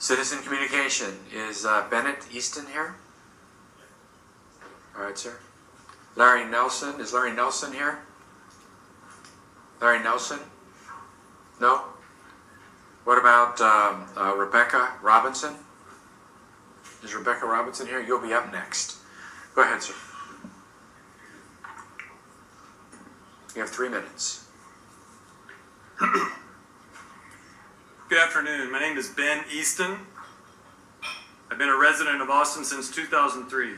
Citizen communication. Is Bennett Easton here? All right, sir. Larry Nelson. Is Larry Nelson here? Larry Nelson? No? What about Rebecca Robinson? Is Rebecca Robinson here? You'll be up next. Go ahead, sir. You have 3 minutes. Good afternoon. My name is Ben Easton. I've been a resident of Austin since 2003.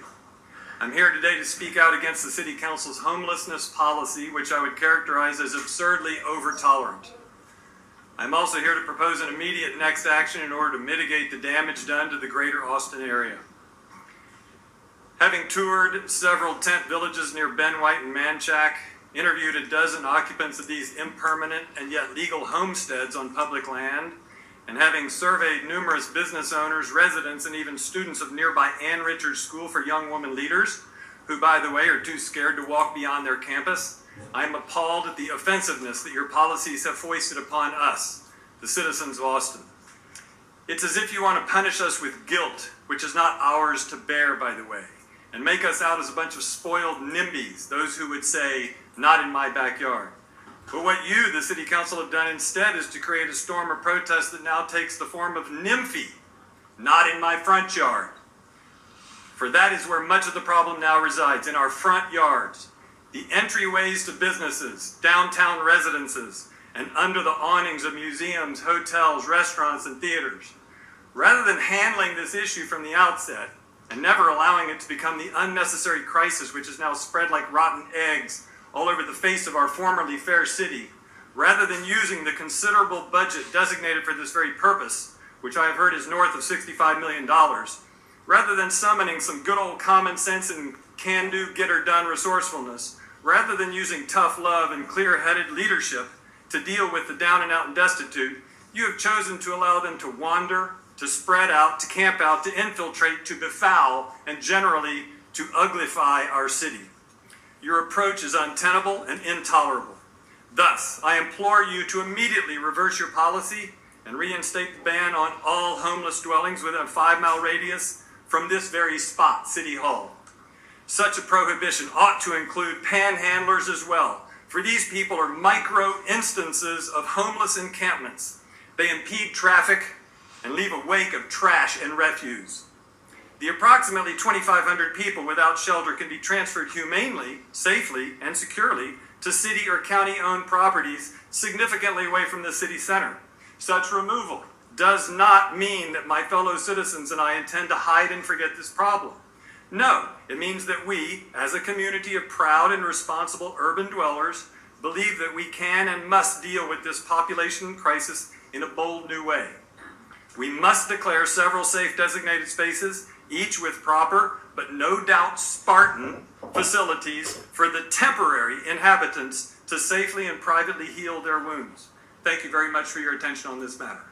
I'm here today to speak out against the City Council's homelessness policy, which I would characterize as absurdly over-tolerant. I'm also here to propose an immediate next action in order to mitigate the damage done to the greater Austin area. Having toured several tent villages near Ben White and Manchac, interviewed a dozen occupants of these impermanent and yet legal homesteads on public land, and having surveyed numerous business owners, residents, and even students of nearby Ann Richards School for Young Women Leaders, who, by the way, are too scared to walk beyond their campus, I am appalled at the offensiveness that your policies have foisted upon us, the citizens of Austin. It's as if you want to punish us with guilt, which is not ours to bear, by the way, and make us out as a bunch of spoiled NIMBYs, those who would say, not in my backyard. But what you, the City Council, have done instead is to create a storm of protest that now takes the form of NIMFY, not in my front yard. For that is where much of the problem now resides, in our front yards, the entryways to businesses, downtown residences, and under the awnings of museums, hotels, restaurants, and theaters. Rather than handling this issue from the outset, and never allowing it to become the unnecessary crisis which is now spread like rotten eggs all over the face of our formerly fair city, rather than using the considerable budget designated for this very purpose, which I have heard is north of $65 million, rather than summoning some good old common sense and can-do, get-her-done resourcefulness, rather than using tough love and clear-headed leadership to deal with the down-and-out and destitute, you have chosen to allow them to wander, to spread out, to camp out, to infiltrate, to befoul, and generally to uglify our city. Your approach is untenable and intolerable. Thus, I implore you to immediately reverse your policy and reinstate the ban on all homeless dwellings within a 5-mile radius from this very spot, City Hall. Such a prohibition ought to include panhandlers as well, for these people are micro instances of homeless encampments. They impede traffic and leave a wake of trash and refuse. The approximately 2,500 people without shelter can be transferred humanely, safely, and securely to city or county-owned properties significantly away from the city center. Such removal does not mean that my fellow citizens and I intend to hide and forget this problem. No, it means that we, as a community of proud and responsible urban dwellers, believe that we can and must deal with this population crisis in a bold new way. We must declare several safe designated spaces, each with proper, but no doubt Spartan, facilities for the temporary inhabitants to safely and privately heal their wounds. Thank you very much for your attention on this matter.